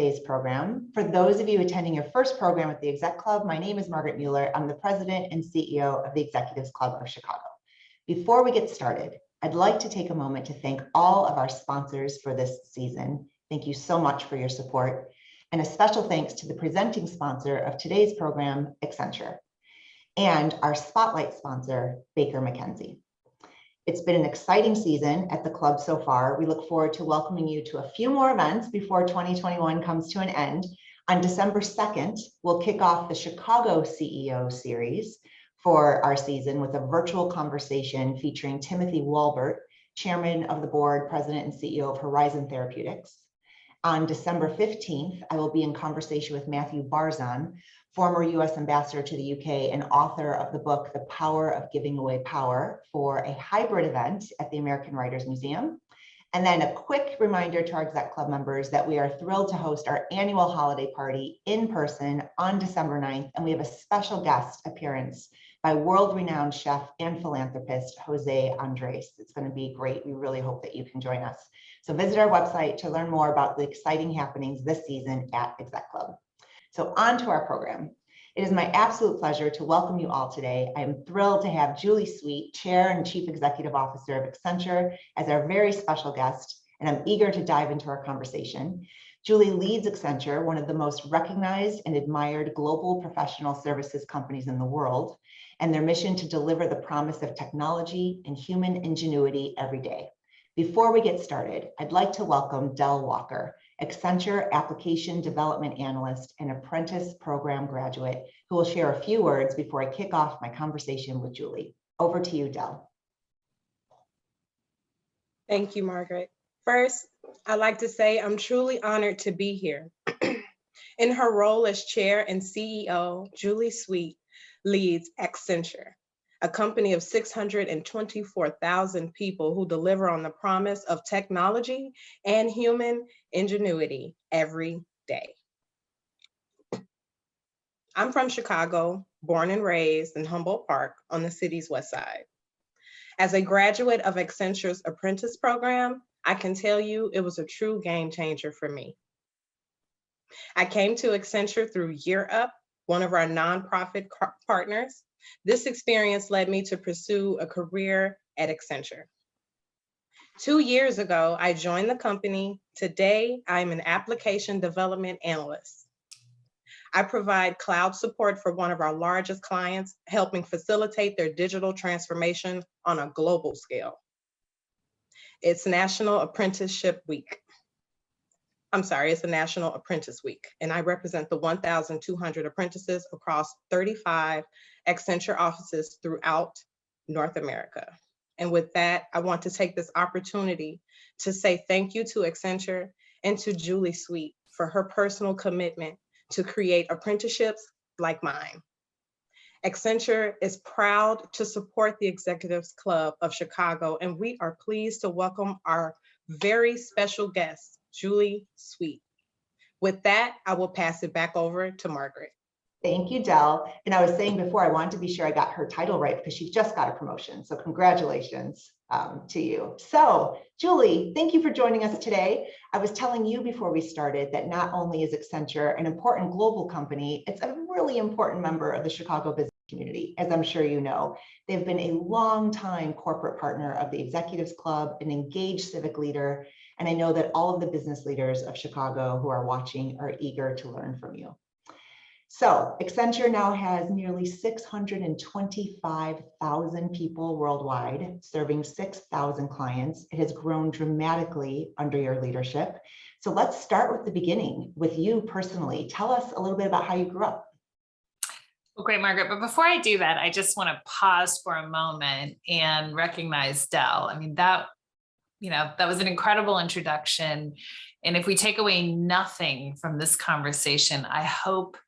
today's program. For those of you attending your first program at the Exec Club, my name is Margaret Mueller. I'm the president and CEO of the Executives Club of Chicago. Before we get started, I'd like to take a moment to thank all of our sponsors for this season. Thank you so much for your support. And a special thanks to the presenting sponsor of today's program, Accenture, and our spotlight sponsor, Baker McKenzie. It's been an exciting season at the club so far. We look forward to welcoming you to a few more events before 2021 comes to an end. On December 2nd, we'll kick off the Chicago CEO series for our season with a virtual conversation featuring Timothy Walbert, chairman of the board, president and CEO of Horizon Therapeutics. On December 15th, I will be in conversation with Matthew Barzan, former US ambassador to the UK and author of the book, The Power of Giving Away Power, for a hybrid event at the American Writers Museum. And then a quick reminder to our Exec Club members that we are thrilled to host our annual holiday party in person on December 9th. And we have a special guest appearance by world-renowned chef and philanthropist, Jose Andres. It's going to be great. We really hope that you can join us. So visit our website to learn more about the exciting happenings this season at Exec Club. So on to our program. It is my absolute pleasure to welcome you all today. I am thrilled to have Julie Sweet, Chair and Chief Executive Officer of Accenture, as our very special guest, and I'm eager to dive into our conversation. Julie leads Accenture, one of the most recognized and admired global professional services companies in the world, and their mission to deliver the promise of technology and human ingenuity every day. Before we get started, I'd like to welcome Del Walker, Accenture Application Development Analyst and Apprentice Program Graduate, who will share a few words before I kick off my conversation with Julie. Over to you, Del. Thank you, Margaret. First, I'd like to say I'm truly honored to be here. In her role as Chair and CEO, Julie Sweet leads Accenture, a company of 624,000 people who deliver on the promise of technology and human ingenuity every day. I'm from Chicago, born and raised in Humboldt Park on the city's west side. As a graduate of Accenture's Apprentice program, I can tell you it was a true game changer for me. I came to Accenture through Year Up, one of our nonprofit partners. This experience led me to pursue a career at Accenture. 2 years ago, I joined the company. Today, I'm an application development analyst. I provide cloud support for one of our largest clients, helping facilitate their digital transformation on a global scale. It's National Apprenticeship Week. It's the National Apprentice Week, and I represent the 1,200 apprentices across 35 Accenture offices throughout North America. And with that, I want to take this opportunity to say thank you to Accenture and to Julie Sweet for her personal commitment to create apprenticeships like mine. Accenture is proud to support the Executives Club of Chicago, and we are pleased to welcome our very special guest, Julie Sweet. With that, I will pass it back over to Margaret. Thank you, Del. And I was saying before, I wanted to be sure I got her title right because she just got a promotion. So congratulations to you. So Julie, thank you for joining us today. I was telling you before we started that not only is Accenture an important global company, it's a really important member of the Chicago business community, as I'm sure you know. They've been a long-time corporate partner of the Executives Club, an engaged civic leader, and I know that all of the business leaders of Chicago who are watching are eager to learn from you. So Accenture now has nearly 625,000 people worldwide, serving 6,000 clients. It has grown dramatically under your leadership. So let's start with the beginning, with you personally. Tell us a little bit about how you grew up. Well, great, Margaret. But before I do that, I just want to pause for a moment and recognize Del. I mean, that was an incredible introduction. And if we take away nothing from this conversation, I hope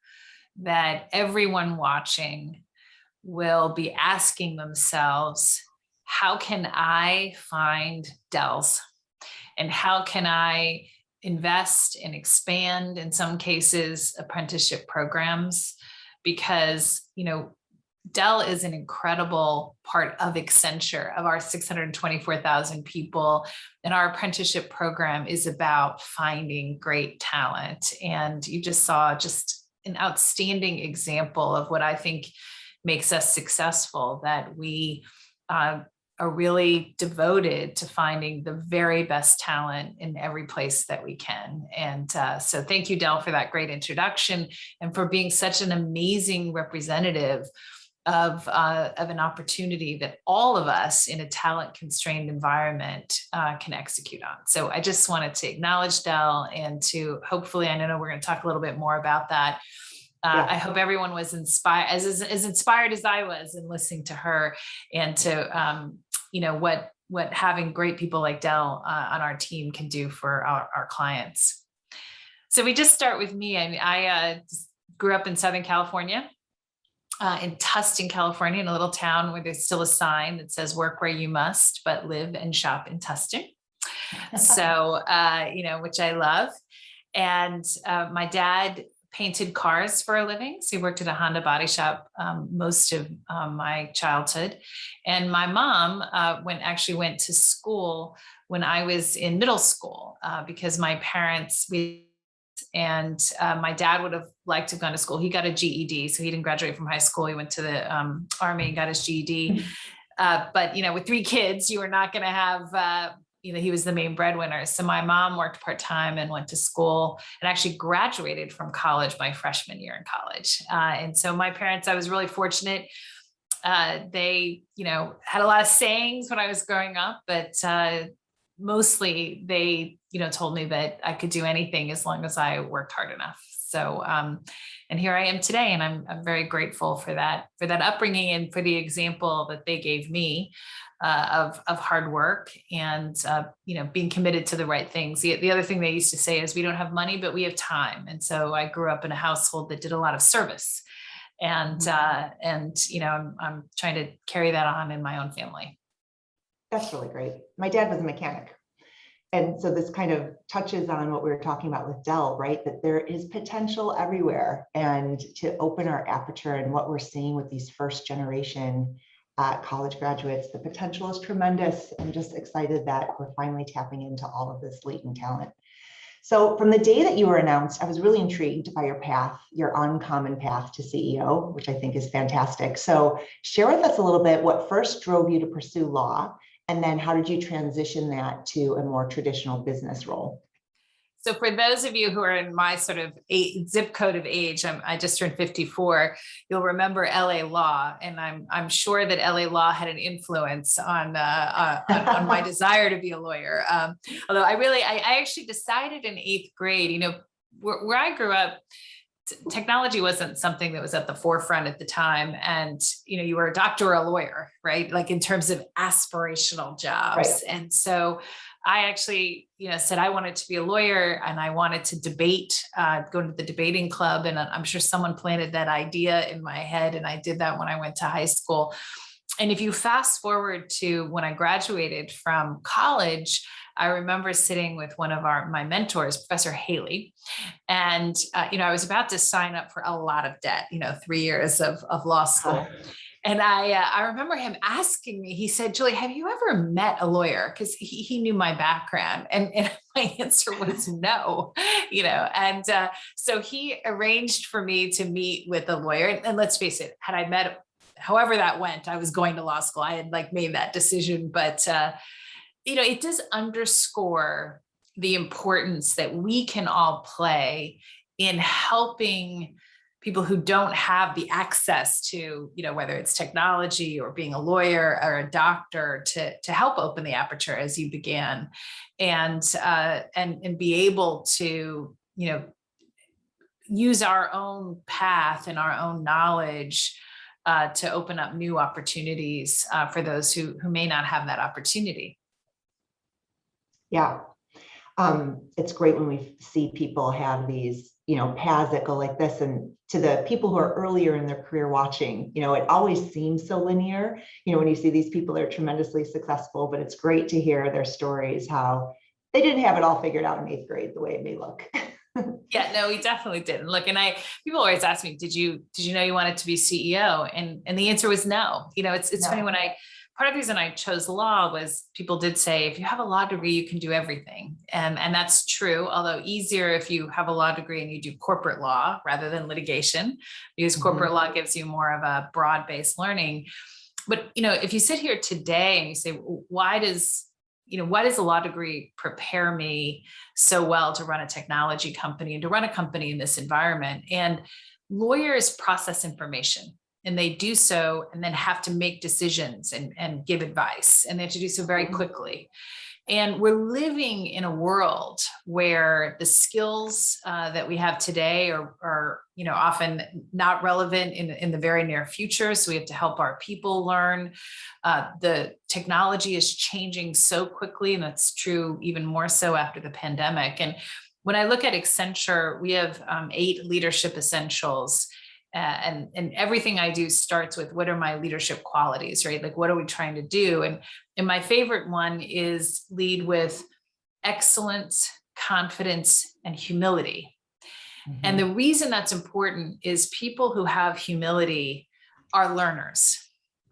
that everyone watching will be asking themselves, how can I find Del's? And how can I invest and expand, in some cases, apprenticeship programs? Because, Dell is an incredible part of Accenture, of our 624,000 people. And our apprenticeship program is about finding great talent. And you just saw just an outstanding example of what I think makes us successful, that we are really devoted to finding the very best talent in every place that we can. And so thank you, Dell, for that great introduction and for being such an amazing representative of an opportunity that all of us in a talent constrained environment can execute on. So I just wanted to acknowledge Dell, and to hopefully, I know we're going to talk a little bit more about that. I hope everyone was inspired, as inspired as I was in listening to her, and to what having great people like Dell on our team can do for our clients. So we just start with me. I grew up in Southern California. In Tustin, California, in a little town where there's still a sign that says "Work where you must, but live and shop in Tustin." So, which I love. And my dad painted cars for a living. So he worked at a Honda body shop most of my childhood. And my mom went to school when I was in middle school because my parents, my dad would have liked to have gone to school. He got a GED, so he didn't graduate from high school. He went to the Army and got his GED. But, with 3 kids, you were not going to have, he was the main breadwinner. So my mom worked part-time and went to school and actually graduated from college my freshman year in college. And so my parents, I was really fortunate. They, had a lot of sayings when I was growing up, but mostly they, told me that I could do anything as long as I worked hard enough. So, and here I am today, and I'm very grateful for that upbringing and for the example that they gave me of hard work and, being committed to the right things. The other thing they used to say is we don't have money, but we have time. And so I grew up in a household that did a lot of service, and I'm trying to carry that on in my own family. That's really great. My dad was a mechanic. And so this kind of touches on what we were talking about with Dell, right? That there is potential everywhere, and to open our aperture and what we're seeing with these first generation college graduates, the potential is tremendous. I'm just excited that we're finally tapping into all of this latent talent. So from the day that you were announced, I was really intrigued by your path, your uncommon path to CEO, which I think is fantastic. So share with us a little bit what first drove you to pursue law, and then how did you transition that to a more traditional business role? So for those of you who are in my sort of zip code of age, I just turned 54, you'll remember LA Law. And I'm sure that LA Law had an influence on my desire to be a lawyer. Although I actually decided in 8th grade, where I grew up, technology wasn't something that was at the forefront at the time. And, you were a doctor or a lawyer, right? Like in terms of aspirational jobs. Right. And so I actually, said I wanted to be a lawyer, and I wanted to debate, go to the debating club. And I'm sure someone planted that idea in my head. And I did that when I went to high school. And if you fast forward to when I graduated from college, I remember sitting with one of my mentors, Professor Haley, and I was about to sign up for a lot of debt, 3 years of law school. And I remember him asking me, he said, "Julie, have you ever met a lawyer?" Because he knew my background. And my answer was no, and so he arranged for me to meet with a lawyer. And let's face it, had I met, however that went, I was going to law school. I had made that decision, but it does underscore the importance that we can all play in helping people who don't have the access to, whether it's technology or being a lawyer or a doctor, to help open the aperture as you began, and be able to, use our own path and our own knowledge to open up new opportunities for those who may not have that opportunity. Yeah. It's great when we see people have these, paths that go like this. And to the people who are earlier in their career watching, it always seems so linear, when you see these people that are tremendously successful, but it's great to hear their stories, how they didn't have it all figured out in 8th grade, the way it may look. Yeah, no, we definitely didn't. Look, and people always ask me, did you know you wanted to be CEO? And the answer was no. It's funny, No. when part of the reason I chose law was people did say, if you have a law degree, you can do everything. And that's true, although easier if you have a law degree and you do corporate law rather than litigation, because corporate law gives you more of a broad-based learning. But, if you sit here today and you say, why does a law degree prepare me so well to run a technology company and to run a company in this environment? And lawyers process information, and they do so and then have to make decisions and give advice, and they have to do so very quickly. And we're living in a world where the skills that we have today are often not relevant in the very near future. So we have to help our people learn. The technology is changing so quickly, and that's true even more so after the pandemic. And when I look at Accenture, we have 8 leadership essentials. And everything I do starts with, what are my leadership qualities, right? Like, what are we trying to do? And my favorite one is lead with excellence, confidence, and humility. And the reason that's important is people who have humility are learners,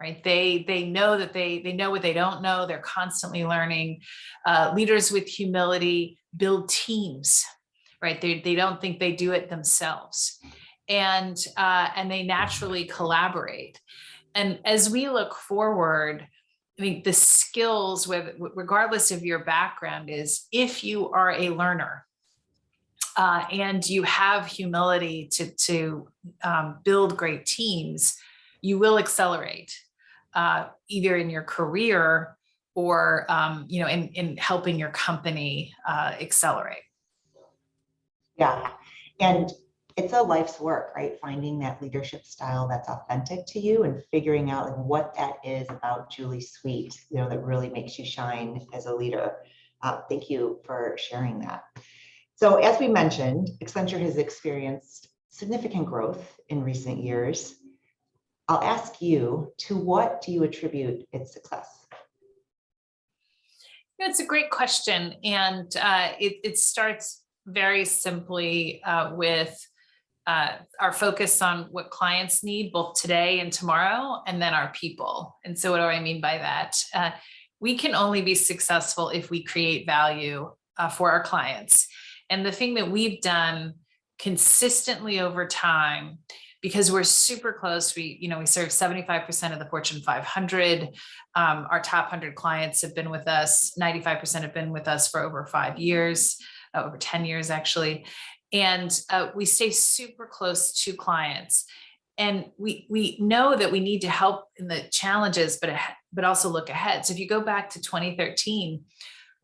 right? They know that they know what they don't know. They're constantly learning. Leaders with humility build teams, right? They don't think they do it themselves. And they naturally collaborate. And as we look forward, I mean, the skills, regardless of your background, is if you are a learner and you have humility to build great teams, you will accelerate either in your career or in helping your company accelerate. Yeah. And it's a life's work, right? Finding that leadership style that's authentic to you and figuring out like what that is about Julie Sweet, that really makes you shine as a leader. Thank you for sharing that. So as we mentioned, Accenture has experienced significant growth in recent years. I'll ask you, to what do you attribute its success? It's a great question. And it starts very simply with our focus on what clients need both today and tomorrow, and then our people. And so what do I mean by that? We can only be successful if we create value for our clients. And the thing that we've done consistently over time, because we're super close, we serve 75% of the Fortune 500. Our top 100 clients have been with us. 95% have been with us for over 5 years, over 10 years actually. And we stay super close to clients. And we know that we need to help in the challenges, but also look ahead. So if you go back to 2013,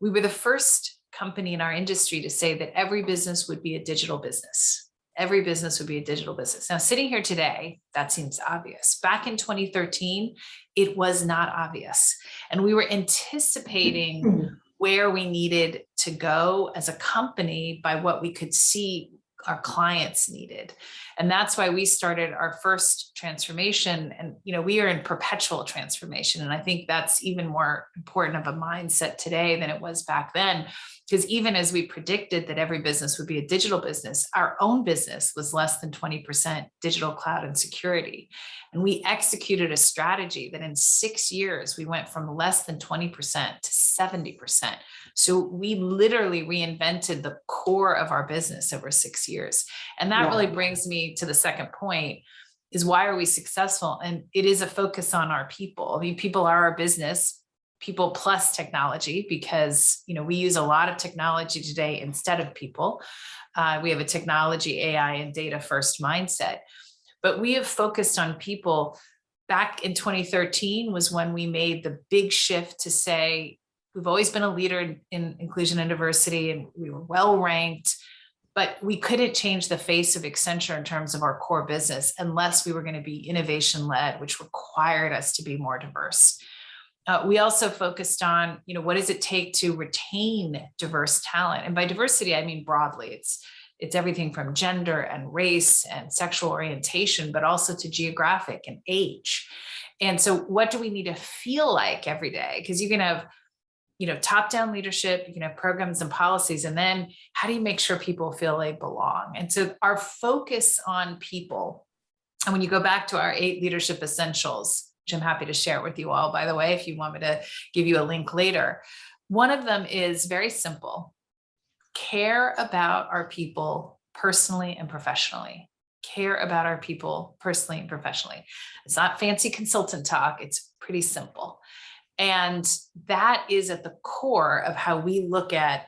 we were the first company in our industry to say that every business would be a digital business. Every business would be a digital business. Now, sitting here today, that seems obvious. Back in 2013, it was not obvious. And we were anticipating where we needed to go as a company by what we could see our clients needed. And that's why we started our first transformation. And, we are in perpetual transformation. And I think that's even more important of a mindset today than it was back then. Because even as we predicted that every business would be a digital business, our own business was less than 20% digital, cloud, and security. And we executed a strategy that in 6 years, we went from less than 20% to 70%. So we literally reinvented the core of our business over 6 years. And that really brings me to the second point, is why are we successful? And it is a focus on our people. I mean, people are our business. People plus technology, because we use a lot of technology today instead of people. We have a technology, AI, and data first mindset, but we have focused on people. Back in 2013 was when we made the big shift to say, we've always been a leader in inclusion and diversity, and we were well ranked, but we couldn't change the face of Accenture in terms of our core business unless we were going to be innovation led, which required us to be more diverse. We also focused on, what does it take to retain diverse talent? And by diversity, I mean broadly. It's everything from gender and race and sexual orientation, but also to geographic and age. And so what do we need to feel like every day? Because you can have top-down leadership, programs and policies, and then how do you make sure people feel they belong? And so our focus on people, and when you go back to our 8 leadership essentials, which I'm happy to share with you all, by the way, if you want me to give you a link later, one of them is very simple: care about our people personally and professionally. Care about our people personally and professionally. It's not fancy consultant talk. It's pretty simple. And that is at the core of how we look at,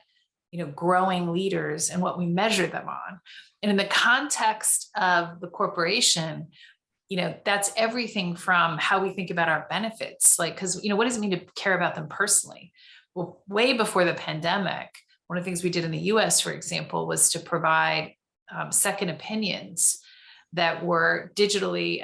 growing leaders and what we measure them on. And in the context of the corporation, that's everything from how we think about our benefits. Like, because, what does it mean to care about them personally? Well, way before the pandemic, one of the things we did in the US, for example, was to provide second opinions that were digitally,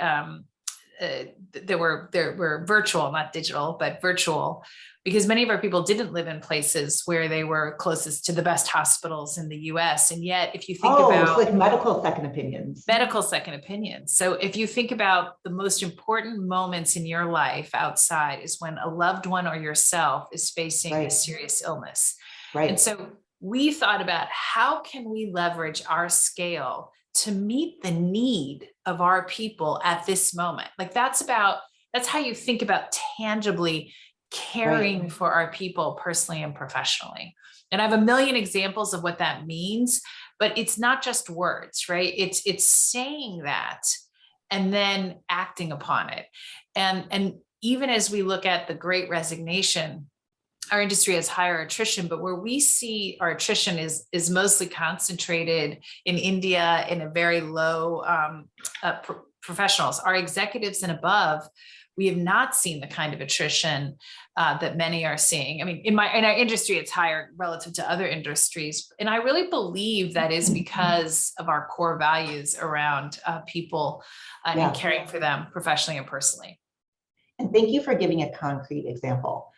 they were virtual, not digital, but virtual, because many of our people didn't live in places where they were closest to the best hospitals in the US. And yet, if you think about it's like medical second opinions. Medical second opinions. So if you think about the most important moments in your life outside is when a loved one or yourself is facing a serious illness. Right. And so we thought about how can we leverage our scale to meet the need of our people at this moment. Like that's how you think about tangibly caring for our people personally and professionally. And I have a million examples of what that means, but it's not just words, right? It's saying that and then acting upon it. And even as we look at the Great Resignation, our industry has higher attrition, but where we see our attrition is mostly concentrated in India in a very low professionals. Our executives and above, we have not seen the kind of attrition that many are seeing. I mean, in our industry, it's higher relative to other industries. And I really believe that is because of our core values around people and caring for them professionally and personally. And thank you for giving a concrete example.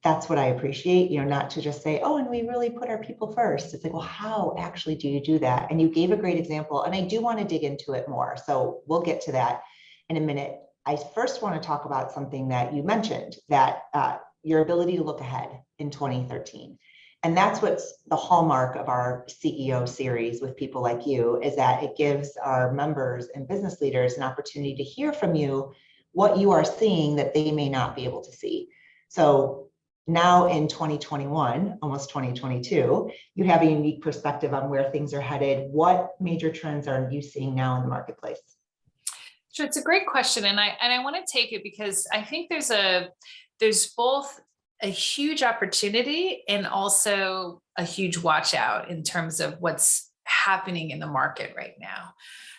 That's what I appreciate, not to just say, oh, and we really put our people first. It's like, well, how actually do you do that? And you gave a great example, and I do want to dig into it more. So we'll get to that in a minute. I first want to talk about something that you mentioned, that your ability to look ahead in 2013. And that's what's the hallmark of our CEO series with people like you, is that it gives our members and business leaders an opportunity to hear from you what you are seeing that they may not be able to see. So now in 2021, almost 2022, you have a unique perspective on where things are headed. What major trends are you seeing now in the marketplace? Sure, it's a great question, and I want to take it because I think there's both a huge opportunity and also a huge watch out in terms of what's happening in the market right now.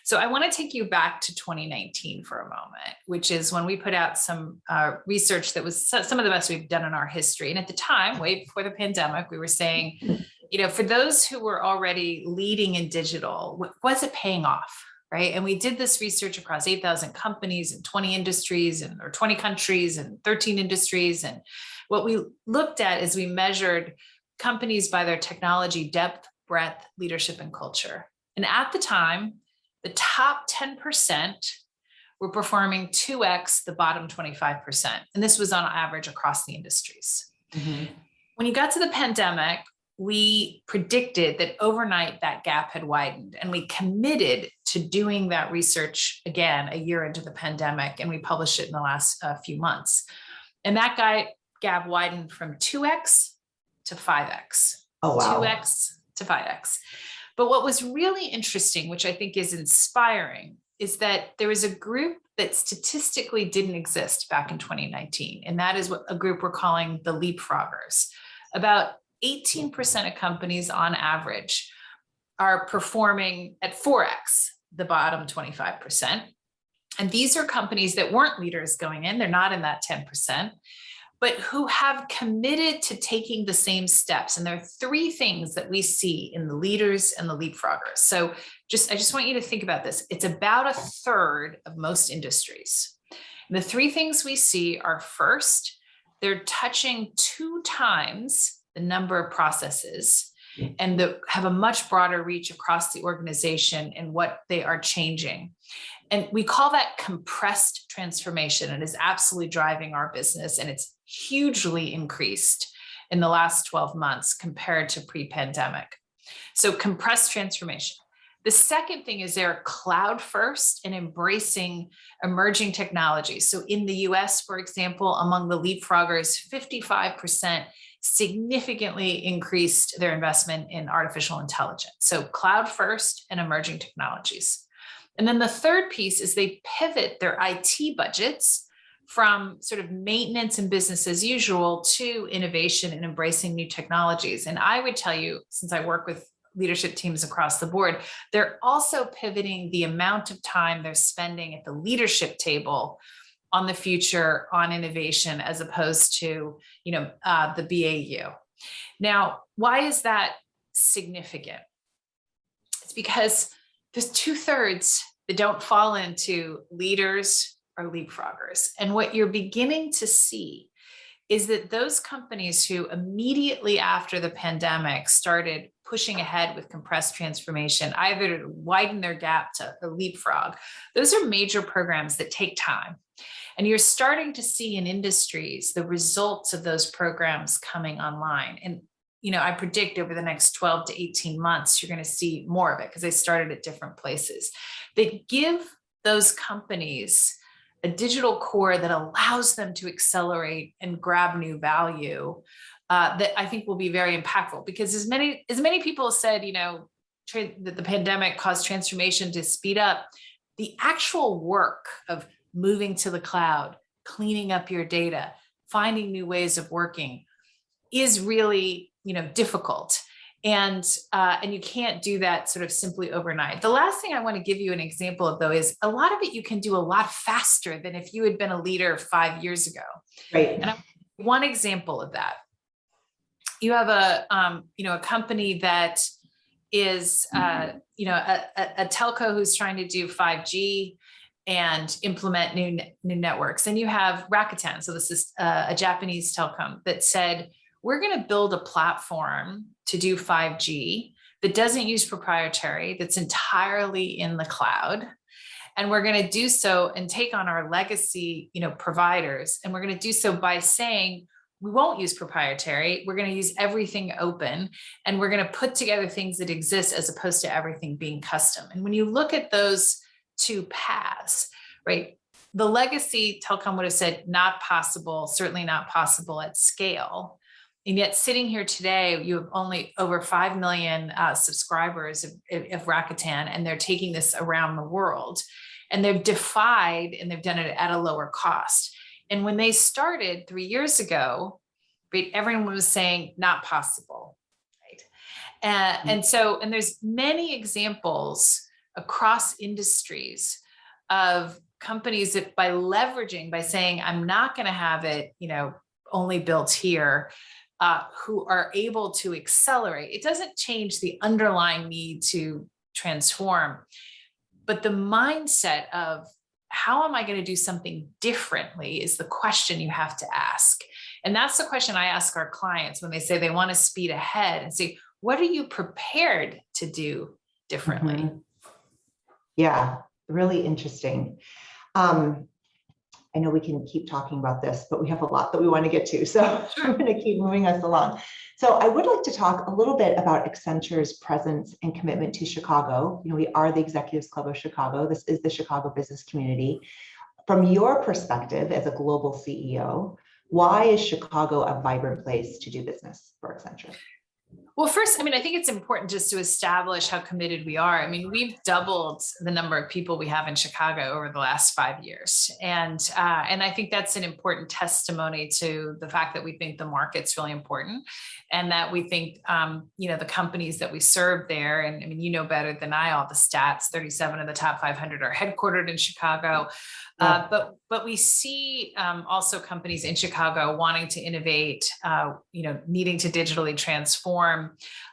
So I want to take you back to 2019 for a moment, which is when we put out some research that was some of the best we've done in our history. And at the time, way before the pandemic, we were saying, for those who were already leading in digital, was it paying off? Right. And we did this research across 8,000 companies in 20 industries or 20 countries and 13 industries. And what we looked at is we measured companies by their technology depth, breadth, leadership, and culture. And at the time, the top 10% were performing 2x the bottom 25%. And this was on average across the industries. Mm-hmm. When you got to the pandemic, we predicted that overnight that gap had widened, and we committed to doing that research again a year into the pandemic, and we published it in the last few months. And that gap widened from 2x to 5x. Oh, wow. 2x to 5x. But what was really interesting, which I think is inspiring, is that there was a group that statistically didn't exist back in 2019. And that is what a group we're calling the leapfroggers. About 18% of companies on average are performing at 4x the bottom 25%. And these are companies that weren't leaders going in. They're not in that 10%, but who have committed to taking the same steps. And there are 3 things that we see in the leaders and the leapfroggers. So I just want you to think about this. It's about a third of most industries. And the 3 things we see are, first, they're touching 2 times the number of processes and have a much broader reach across the organization and what they are changing. And we call that compressed transformation. It is absolutely driving our business, and it's hugely increased. in the last 12 months compared to pre-pandemic. So compressed transformation. The second thing is they're cloud first and embracing emerging technologies. So in the US, for example, among the leapfroggers, 55% significantly increased their investment in artificial intelligence. So cloud first and emerging technologies. And then the third piece is they pivot their IT budgets from sort of maintenance and business as usual to innovation and embracing new technologies. And I would tell you, since I work with leadership teams across the board, they're also pivoting the amount of time they're spending at the leadership table on the future, on innovation, as opposed to, the BAU. Now, why is that significant? It's because there's 2/3 that don't fall into leaders or leapfroggers. And what you're beginning to see is that those companies who immediately after the pandemic started pushing ahead with compressed transformation, either to widen their gap to a leapfrog, those are major programs that take time. And you're starting to see in industries the results of those programs coming online. And I predict over the next 12 to 18 months, you're going to see more of it because they started at different places. They give those companies a digital core that allows them to accelerate and grab new value that I think will be very impactful. Because as many people said, that the pandemic caused transformation to speed up, the actual work of moving to the cloud, cleaning up your data, finding new ways of working is really, difficult. And you can't do that sort of simply overnight. The last thing I want to give you an example of, though, is a lot of it you can do a lot faster than if you had been a leader 5 years ago. Right. And one example of that, you have a company that is, a telco who's trying to do 5G and implement new networks. And you have Rakuten. So this is a Japanese telecom that said, we're going to build a platform to do 5G that doesn't use proprietary, that's entirely in the cloud. And we're going to do so and take on our legacy, providers. And we're going to do so by saying, we won't use proprietary. We're going to use everything open. And we're going to put together things that exist as opposed to everything being custom. And when you look at those two paths, right, the legacy telecom would have said, not possible, certainly not possible at scale. And yet sitting here today, you have only over 5 million subscribers of Rakuten, and they're taking this around the world. And they've defied, and they've done it at a lower cost. And when they started 3 years ago, right, everyone was saying, not possible, right? And there's many examples across industries of companies that by saying, I'm not going to have it, only built here, who are able to accelerate. It doesn't change the underlying need to transform, but the mindset of how am I going to do something differently is the question you have to ask. And that's the question I ask our clients when they say they want to speed ahead and say, what are you prepared to do differently? Mm-hmm. Yeah, really interesting. I know we can keep talking about this, but we have a lot that we want to get to. So I'm going to keep moving us along. So I would like to talk a little bit about Accenture's presence and commitment to Chicago. We are the Executives Club of Chicago. This is the Chicago business community. From your perspective as a global CEO, why is Chicago a vibrant place to do business for Accenture? Well, first, I think it's important just to establish how committed we are. We've doubled the number of people we have in Chicago over the last 5 years. And I think that's an important testimony to the fact that we think the market's really important and that we think, the companies that we serve there, and better than I, all the stats, 37 of the top 500 are headquartered in Chicago. But we see also companies in Chicago wanting to innovate, needing to digitally transform.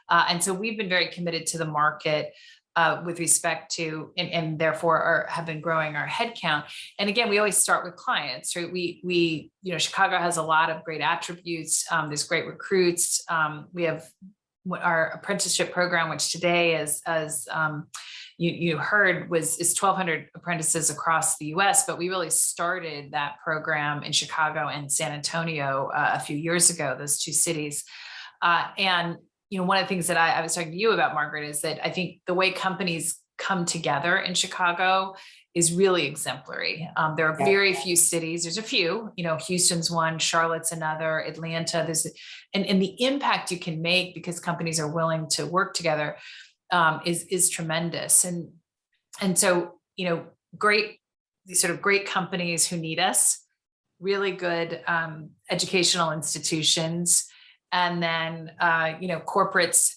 And so we've been very committed to the market with respect to, and therefore have been growing our headcount. And again, we always start with clients, right? We Chicago has a lot of great attributes. There's great recruits. We have our apprenticeship program, which today as you heard is 1,200 apprentices across the US, but we really started that program in Chicago and San Antonio a few years ago, those two cities. And one of the things that I was talking to you about, Margaret, is that I think the way companies come together in Chicago is really exemplary. There are very few cities. There's a few, Houston's one, Charlotte's another, Atlanta. And the impact you can make because companies are willing to work together is tremendous. And so, these sort of great companies who need us, really good educational institutions, and then, corporates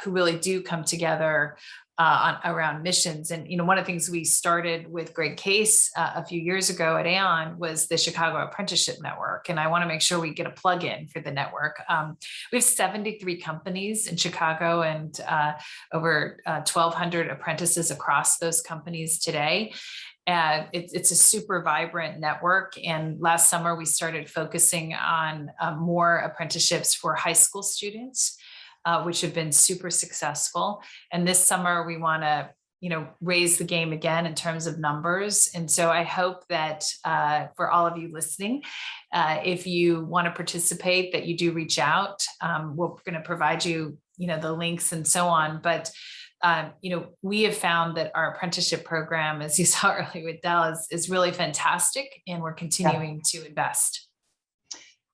who really do come together around missions. And, one of the things we started with Greg Case a few years ago at Aon was the Chicago Apprenticeship Network. And I want to make sure we get a plug in for the network. We have 73 companies in Chicago and over 1,200 apprentices across those companies today. It's a super vibrant network. And last summer, we started focusing on more apprenticeships for high school students, which have been super successful. And this summer, we want to, raise the game again in terms of numbers. And so I hope that for all of you listening, if you want to participate, that you do reach out. We're going to provide you, the links and so on. But we have found that our apprenticeship program, as you saw earlier with Dell, is really fantastic, and we're continuing to invest.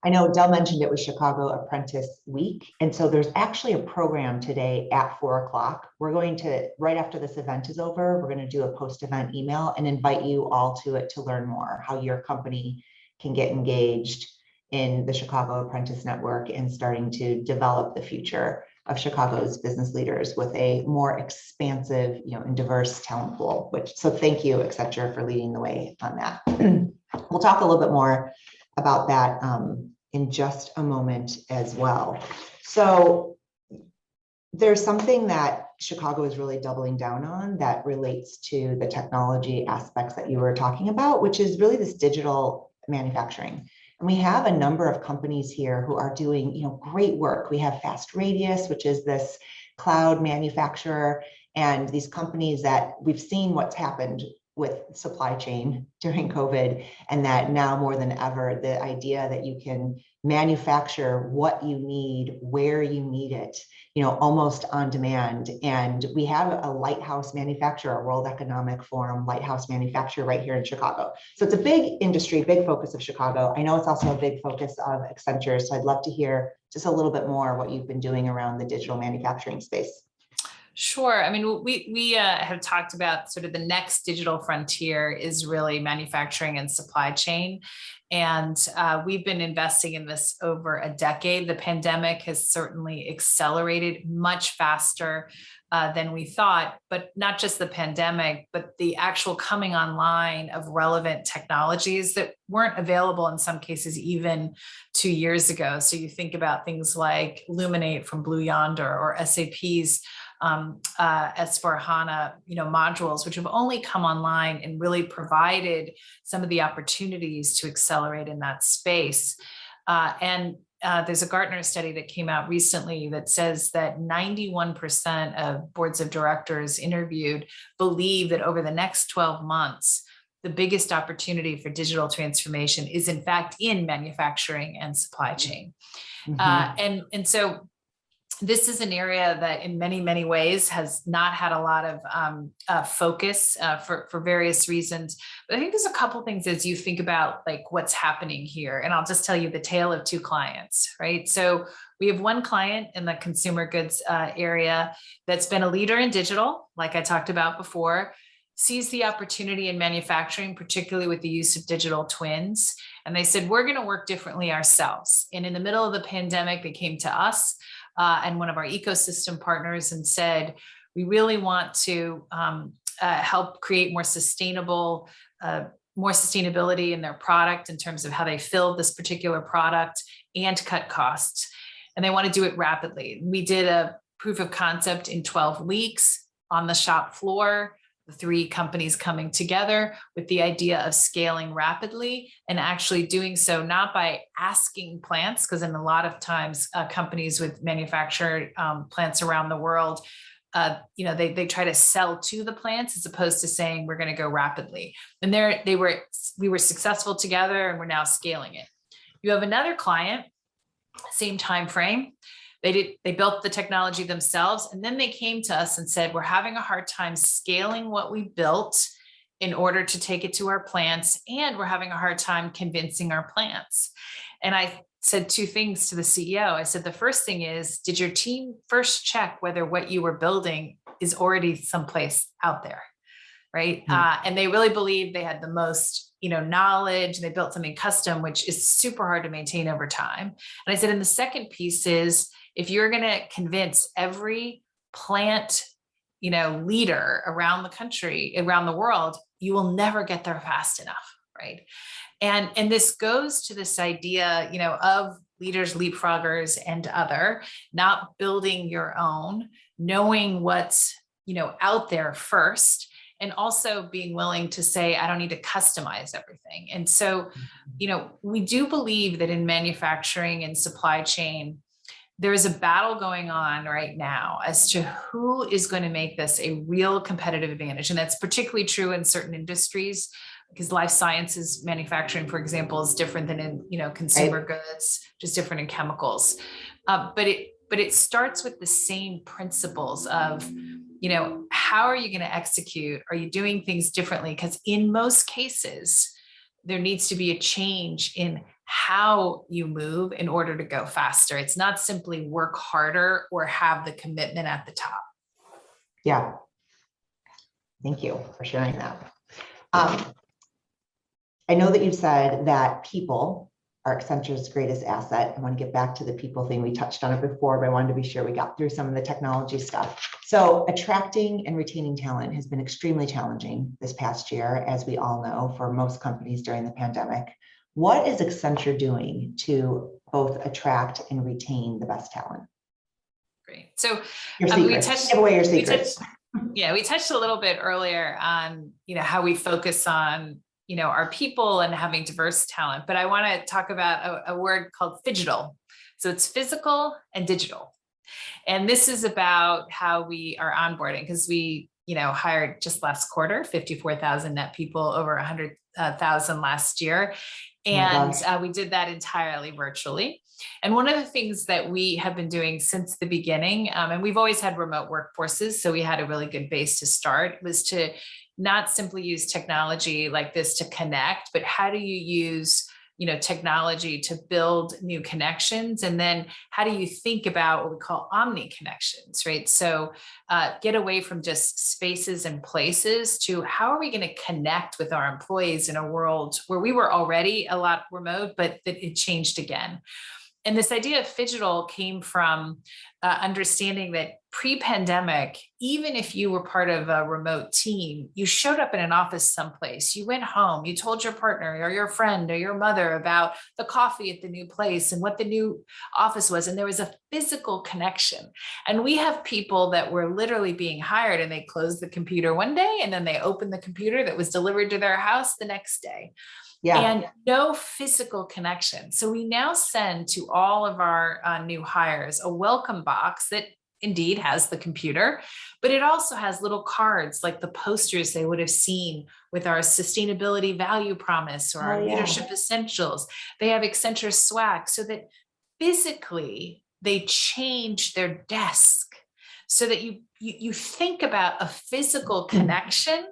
I know Dell mentioned it was Chicago Apprentice Week. And so there's actually a program today at 4 o'clock. We're going to, right after this event is over, we're going to do a post-event email and invite you all to it to learn more how your company can get engaged in the Chicago Apprentice Network and starting to develop the future of Chicago's business leaders with a more expansive, and diverse talent pool. So thank you, Accenture, for leading the way on that. We'll talk a little bit more about that in just a moment as well. So there's something that Chicago is really doubling down on that relates to the technology aspects that you were talking about, which is really this digital manufacturing. And we have a number of companies here who are doing, great work. We have Fast Radius, which is this cloud manufacturer, and these companies that we've seen what's happened with supply chain during COVID, and that now more than ever, the idea that you can manufacture what you need, where you need it, almost on demand. And we have a lighthouse manufacturer, a World Economic Forum lighthouse manufacturer right here in Chicago. So it's a big industry, big focus of Chicago. I know it's also a big focus of Accenture. So I'd love to hear just a little bit more what you've been doing around the digital manufacturing space. Sure. I mean, we have talked about sort of the next digital frontier is really manufacturing and supply chain. And we've been investing in this over a decade. The pandemic has certainly accelerated much faster than we thought, but not just the pandemic, but the actual coming online of relevant technologies that weren't available in some cases even 2 years ago. So you think about things like Luminate from Blue Yonder or SAP's S/4HANA, modules, which have only come online and really provided some of the opportunities to accelerate in that space. And there's a Gartner study that came out recently that says that 91% of boards of directors interviewed believe that over the next 12 months, the biggest opportunity for digital transformation is in fact in manufacturing and supply chain. Mm-hmm. And so this is an area that in many, many ways has not had a lot of focus for various reasons. But I think there's a couple things as you think about like what's happening here. And I'll just tell you the tale of two clients, right? So we have one client in the consumer goods area that's been a leader in digital, like I talked about before, sees the opportunity in manufacturing, particularly with the use of digital twins. And they said, we're going to work differently ourselves. And in the middle of the pandemic, they came to us and one of our ecosystem partners and said, we really want to help create more sustainability in their product in terms of how they fill this particular product and cut costs. And they want to do it rapidly. We did a proof of concept in 12 weeks on the shop floor. the three companies coming together with the idea of scaling rapidly and actually doing so not by asking plants, because in a lot of times companies with manufactured plants around the world, they try to sell to the plants as opposed to saying we're going to go rapidly. And we were successful together, and we're now scaling it. You have another client, same time frame. They built the technology themselves, and then they came to us and said, we're having a hard time scaling what we built in order to take it to our plants, and we're having a hard time convincing our plants. And I said two things to the CEO. I said, the first thing is, did your team first check whether what you were building is already someplace out there, right? Mm-hmm. And they really believed they had the most knowledge, and they built something custom, which is super hard to maintain over time. And I said, and the second piece is, if you're going to convince every plant, leader around the country, around the world, you will never get there fast enough, right? And this goes to this idea, of leaders, leapfroggers, and other, not building your own, knowing what's, out there first, and also being willing to say, I don't need to customize everything. And so, we do believe that in manufacturing and supply chain, there is a battle going on right now as to who is going to make this a real competitive advantage. And that's particularly true in certain industries, because life sciences manufacturing, for example, is different than in, consumer goods, just different in chemicals. But it starts with the same principles of, how are you going to execute? Are you doing things differently? Because in most cases, there needs to be a change in how you move in order to go faster. It's not simply work harder or have the commitment at the top. Yeah. Thank you for sharing that. I know that you said that people are Accenture's greatest asset. I want to get back to the people thing. We touched on it before, but I wanted to be sure we got through some of the technology stuff. So attracting and retaining talent has been extremely challenging this past year, as we all know, for most companies during the pandemic. What is Accenture doing to both attract and retain the best talent? Great. So give away your secrets. We touched a little bit earlier on, how we focus on, our people and having diverse talent, but I want to talk about a word called phygital. So it's physical and digital. And this is about how we are onboarding, because we, hired just last quarter, 54,000 net people, over 100,000 last year. And we did that entirely virtually. And one of the things that we have been doing since the beginning, and we've always had remote workforces, so we had a really good base to start, was to not simply use technology like this to connect, but how do you use technology to build new connections? And then how do you think about what we call omni connections, right? So get away from just spaces and places to how are we going to connect with our employees in a world where we were already a lot remote, but that it changed again. And this idea of phygital came from understanding that pre-pandemic, even if you were part of a remote team, you showed up in an office someplace, you went home, you told your partner or your friend or your mother about the coffee at the new place and what the new office was. And there was a physical connection. And we have people that were literally being hired, and they closed the computer one day, and then they opened the computer that was delivered to their house the next day. Yeah. And no physical connection. So we now send to all of our new hires a welcome box that indeed has the computer, but it also has little cards like the posters they would have seen with our sustainability value promise or our leadership essentials. They have Accenture swag, so that physically they change their desk so that you think about a physical connection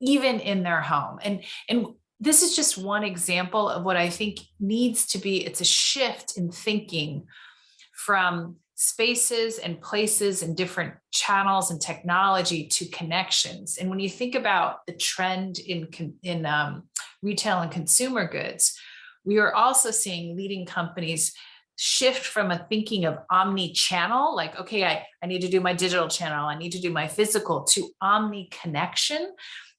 even in their home. And this is just one example of what I think needs to be. It's a shift in thinking from spaces and places and different channels and technology to connections. And when you think about the trend in retail and consumer goods, we are also seeing leading companies shift from a thinking of omni-channel, like, okay, I need to do my digital channel, I need to do my physical, to omni-connection,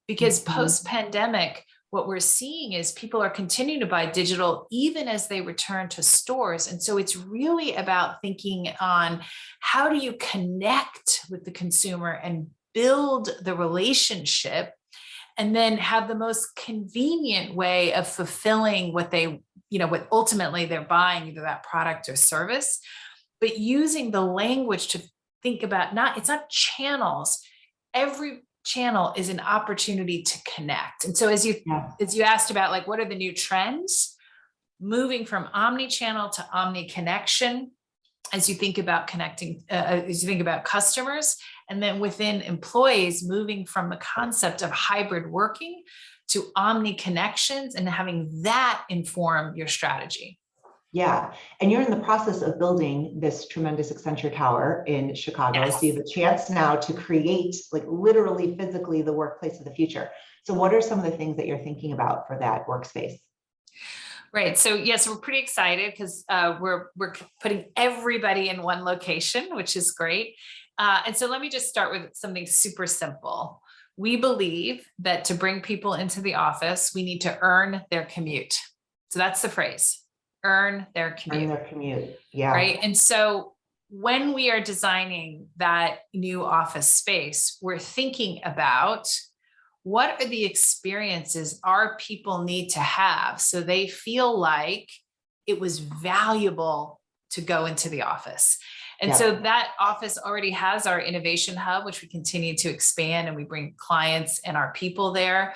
because post-pandemic, what we're seeing is people are continuing to buy digital even as they return to stores. And so it's really about thinking on how do you connect with the consumer and build the relationship and then have the most convenient way of fulfilling what they, what ultimately they're buying, either that product or service, but using the language to think about it's not channels. Every channel is an opportunity to connect. And so as you asked about, like, what are the new trends, moving from omni-channel to omni-connection, as you think about connecting, as you think about customers, and then within employees, moving from the concept of hybrid working to omni-connections and having that inform your strategy. Yeah, and you're in the process of building this tremendous Accenture tower in Chicago. Yes. So you have a chance now to create, like, literally physically the workplace of the future. So what are some of the things that you're thinking about for that workspace? Right. So yes, we're pretty excited because we're putting everybody in one location, which is great. And so let me just start with something super simple. We believe that to bring people into the office, we need to earn their commute. So that's the phrase. Earn their commute. Earn their commute. Yeah. Right. And so when we are designing that new office space, we're thinking about what are the experiences our people need to have so they feel like it was valuable to go into the office. And so that office already has our innovation hub, which we continue to expand, and we bring clients and our people there.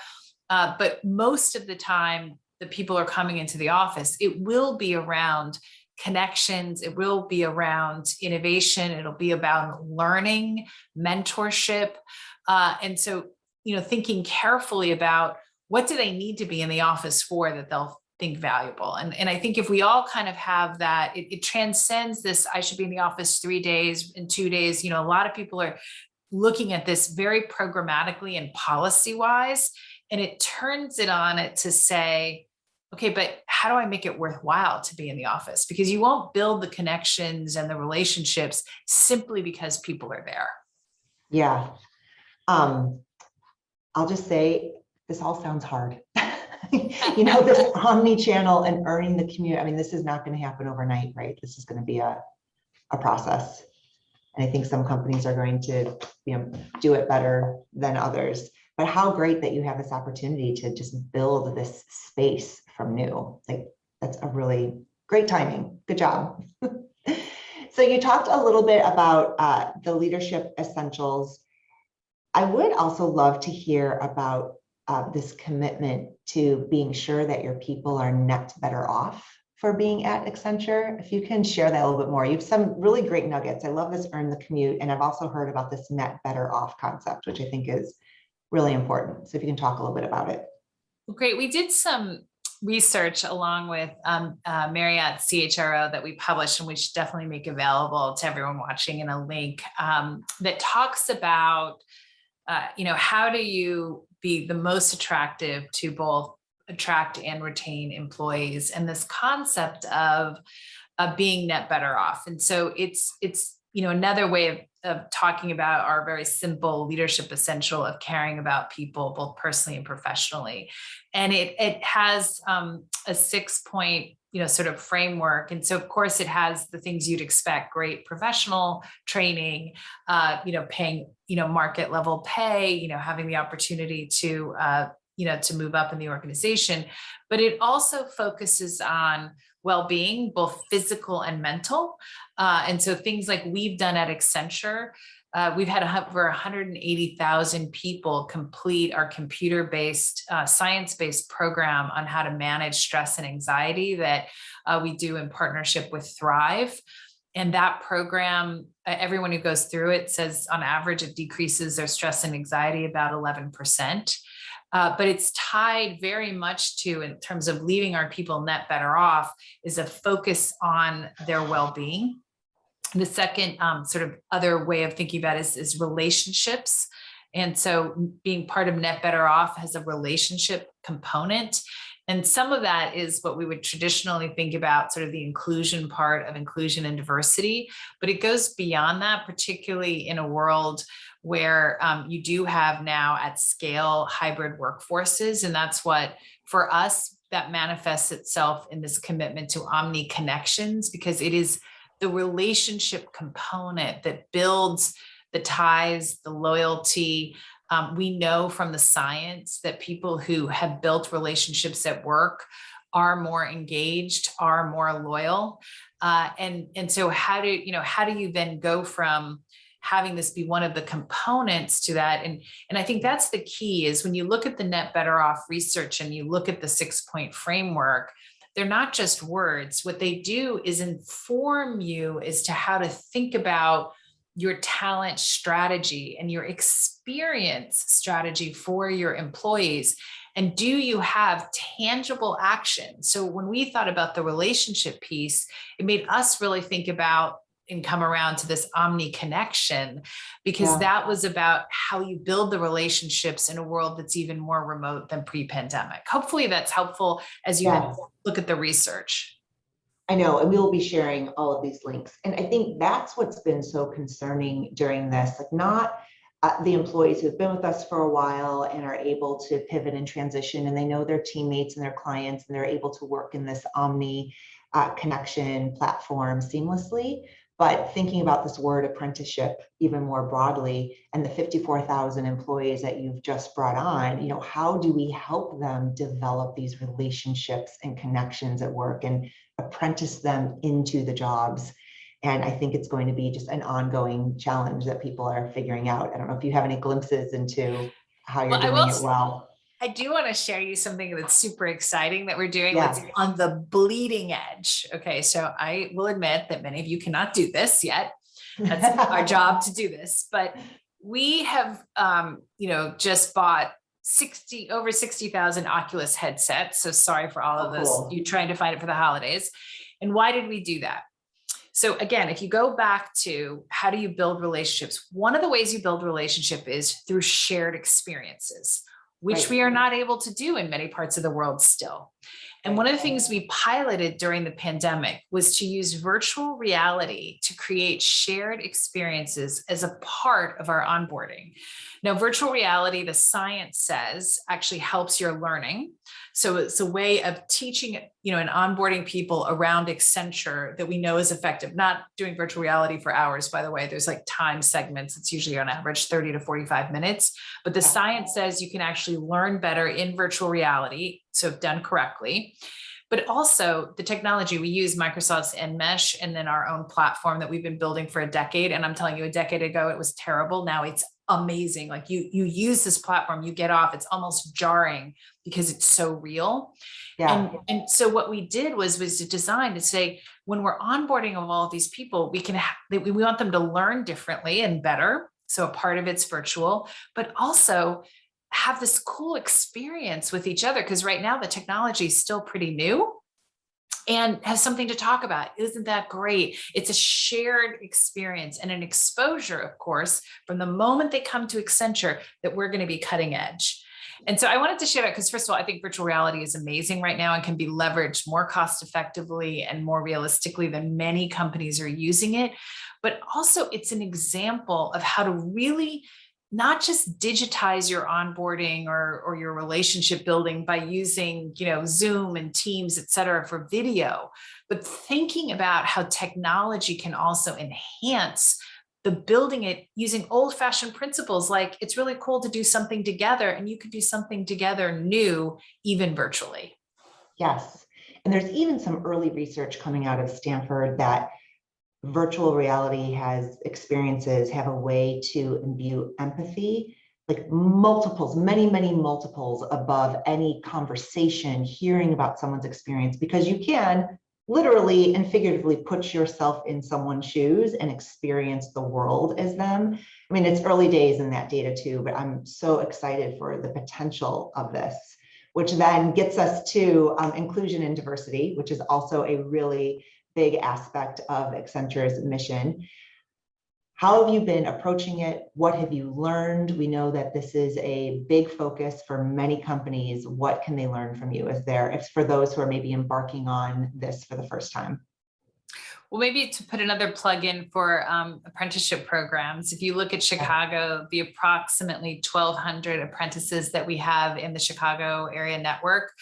But most of the time, the people are coming into the office, it will be around connections. It will be around innovation. It'll be about learning, mentorship. And so, thinking carefully about what do they need to be in the office for that they'll think valuable. And I think if we all kind of have that, it transcends this, I should be in the office 3 days and 2 days. A lot of people are looking at this very programmatically and policy wise, and it turns it on it to say, okay, but how do I make it worthwhile to be in the office? Because you won't build the connections and the relationships simply because people are there. Yeah. I'll just say, this all sounds hard. This omni-channel and earning the commute. I mean, this is not going to happen overnight, right? This is going to be a process. And I think some companies are going to, do it better than others. But how great that you have this opportunity to just build this space from new. Like, that's a really great timing. Good job. So you talked a little bit about the leadership essentials. I would also love to hear about this commitment to being sure that your people are net better off for being at Accenture. If you can share that a little bit more. You have some really great nuggets. I love this earn the commute. And I've also heard about this net better off concept, which I think is really important. So if you can talk a little bit about it. Great. We did some research along with Marriott CHRO that we published, and we should definitely make available to everyone watching in a link that talks about, how do you be the most attractive to both attract and retain employees, and this concept of being net better off. And so it's another way of talking about our very simple leadership essential of caring about people, both personally and professionally. And it has a 6-point, sort of framework. And so of course it has the things you'd expect: great professional training, paying, market level pay, having the opportunity to, to move up in the organization. But it also focuses on well-being, both physical and mental. And so things like we've done at Accenture, we've had over 180,000 people complete our computer-based, science-based program on how to manage stress and anxiety that we do in partnership with Thrive. And that program, everyone who goes through it says on average, it decreases their stress and anxiety about 11%. But it's tied very much to, in terms of leaving our people net better off, is a focus on their well-being. The second sort of other way of thinking about it is relationships. And so being part of net better off has a relationship component. And some of that is what we would traditionally think about, sort of the inclusion part of inclusion and diversity, but it goes beyond that, particularly in a world where you do have now at scale hybrid workforces. And that's what, for us, that manifests itself in this commitment to omni connections, because it is the relationship component that builds the ties, the loyalty. We know from the science that people who have built relationships at work are more engaged, are more loyal. And so how do you then go from having this be one of the components to that? And I think that's the key, is when you look at the Net Better Off research and you look at the 6-point framework, they're not just words. What they do is inform you as to how to think about your talent strategy and your experience strategy for your employees. And do you have tangible action? So when we thought about the relationship piece, it made us really think about and come around to this omni connection, because that was about how you build the relationships in a world that's even more remote than pre-pandemic. Hopefully that's helpful as you look at the research. I know, and we'll be sharing all of these links. And I think that's what's been so concerning during this, like not the employees who've been with us for a while and are able to pivot and transition, and they know their teammates and their clients, and they're able to work in this omni connection platform seamlessly. But thinking about this word apprenticeship even more broadly, and the 54,000 employees that you've just brought on, you know, how do we help them develop these relationships and connections at work and apprentice them into the jobs? And I think it's going to be just an ongoing challenge that people are figuring out. I don't know if you have any glimpses into how you're doing it well. I do want to share you something that's super exciting that we're doing that's on the bleeding edge. Okay, so I will admit that many of you cannot do this yet. That's our job to do this, but we have, just bought over 60,000 Oculus headsets. So sorry for all of this. You're trying to find it for the holidays. And why did we do that? So again, if you go back to how do you build relationships, one of the ways you build relationship is through shared experiences, which we are not able to do in many parts of the world still. And one of the things we piloted during the pandemic was to use virtual reality to create shared experiences as a part of our onboarding. Now, virtual reality, the science says, actually helps your learning. So it's a way of teaching, and onboarding people around Accenture that we know is effective. Not doing virtual reality for hours, by the way. There's like time segments. It's usually on average 30 to 45 minutes. But the science says you can actually learn better in virtual reality, so if done correctly. But also the technology, we use Microsoft's unmatched and then our own platform that we've been building for a decade. And I'm telling you, a decade ago, it was terrible. Now it's amazing. Like you use this platform, you get off, it's almost jarring because it's so real. And so what we did was to design to say, when we're onboarding of all of these people, we want them to learn differently and better. So a part of it's virtual, but also have this cool experience with each other. Because right now the technology is still pretty new and have something to talk about. Isn't that great? It's a shared experience and an exposure, of course, from the moment they come to Accenture that we're going to be cutting edge. And so I wanted to share that because, first of all, I think virtual reality is amazing right now and can be leveraged more cost effectively and more realistically than many companies are using it. But also it's an example of how to really not just digitize your onboarding or your relationship building by using, Zoom and Teams, et cetera, for video, but thinking about how technology can also enhance the building it using old-fashioned principles. Like it's really cool to do something together, and you could do something together new, even virtually. Yes. And there's even some early research coming out of Stanford that virtual reality experiences have a way to imbue empathy, like many multiples above any conversation, hearing about someone's experience, because you can literally and figuratively put yourself in someone's shoes and experience the world as them. I mean, it's early days in that data too, but I'm so excited for the potential of this, which then gets us to inclusion and diversity, which is also a really big aspect of Accenture's mission. How have you been approaching it? What have you learned? We know that this is a big focus for many companies. What can they learn from you? If for those who are maybe embarking on this for the first time? Well, maybe to put another plug in for apprenticeship programs, if you look at Chicago, the approximately 1,200 apprentices that we have in the Chicago area network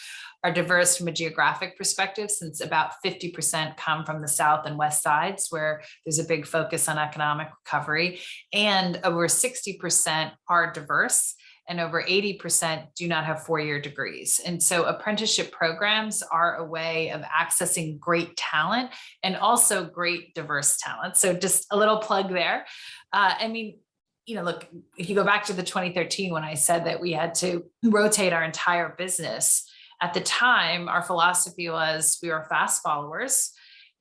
are diverse from a geographic perspective, since about 50% come from the south and west sides, where there's a big focus on economic recovery, and over 60% are diverse, and over 80% do not have four-year degrees. And so apprenticeship programs are a way of accessing great talent and also great diverse talent. So just a little plug there. I mean, look, if you go back to the 2013, when I said that we had to rotate our entire business, at the time, our philosophy was we were fast followers,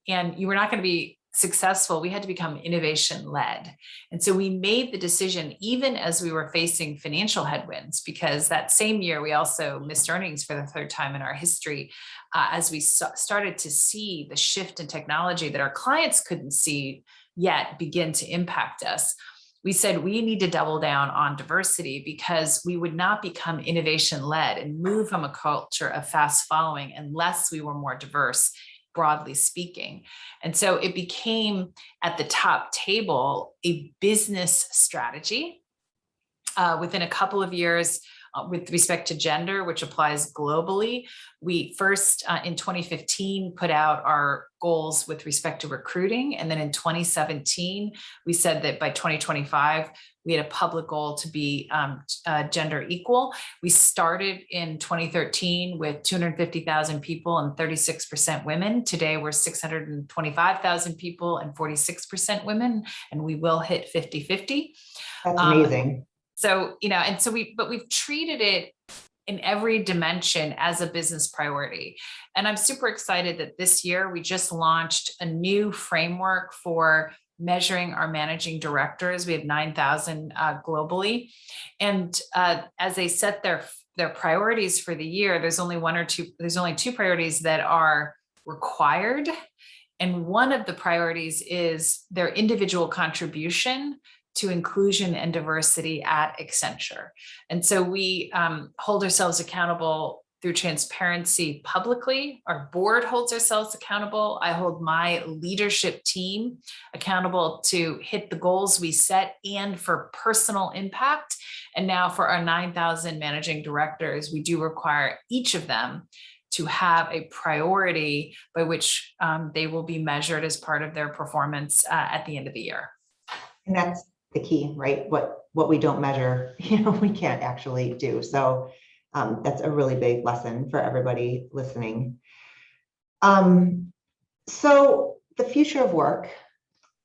and you were not going to be successful. We had to become innovation led. And so we made the decision, even as we were facing financial headwinds, because that same year we also missed earnings for the third time in our history, as we started to see the shift in technology that our clients couldn't see yet begin to impact us. We said we need to double down on diversity, because we would not become innovation led and move from a culture of fast following unless we were more diverse, broadly speaking. And so it became, at the top table, a business strategy. Within a couple of years, with respect to gender, which applies globally, we first in 2015 put out our goals with respect to recruiting. And then in 2017, we said that by 2025, we had a public goal to be gender equal. We started in 2013 with 250,000 people and 36% women. Today, we're 625,000 people and 46% women, and we will hit 50-50. That's amazing. So, but we've treated it in every dimension as a business priority. And I'm super excited that this year we just launched a new framework for measuring our managing directors. We have 9,000 globally. And as they set their priorities for the year, there's only two priorities that are required. And one of the priorities is their individual contribution to inclusion and diversity at Accenture. And so we hold ourselves accountable through transparency publicly. Our board holds ourselves accountable. I hold my leadership team accountable to hit the goals we set and for personal impact. And now for our 9,000 managing directors, we do require each of them to have a priority by which they will be measured as part of their performance at the end of the year. And that's the key, right? What we don't measure, we can't actually do. So that's a really big lesson for everybody listening. So the future of work,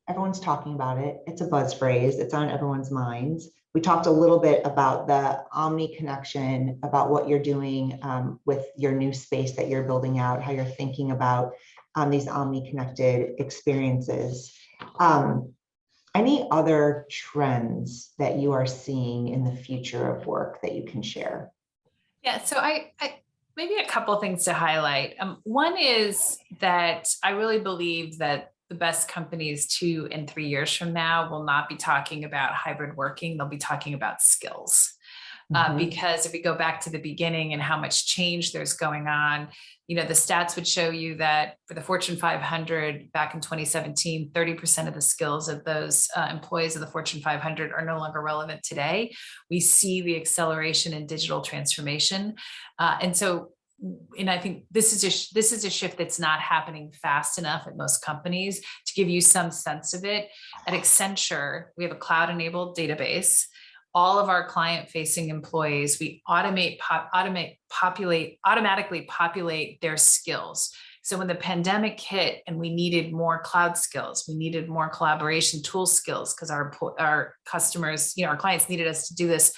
everyone's talking about it. It's a buzz phrase. It's on everyone's minds. We talked a little bit about the Omni connection, about what you're doing with your new space that you're building out, how you're thinking about these Omni connected experiences. Any other trends that you are seeing in the future of work that you can share? Yeah, so I maybe a couple of things to highlight. One is that I really believe that the best companies 2 and 3 years from now will not be talking about hybrid working. They'll be talking about skills. Because if we go back to the beginning and how much change there's going on, the stats would show you that for the Fortune 500 back in 2017, 30% of the skills of those employees of the Fortune 500 are no longer relevant today. We see the acceleration in digital transformation. And I think this is a shift that's not happening fast enough at most companies. To give you some sense of it, at Accenture, we have a cloud-enabled database. All of our client-facing employees, we automatically populate their skills. So when the pandemic hit and we needed more cloud skills, we needed more collaboration tool skills because our customers, our clients needed us to do this.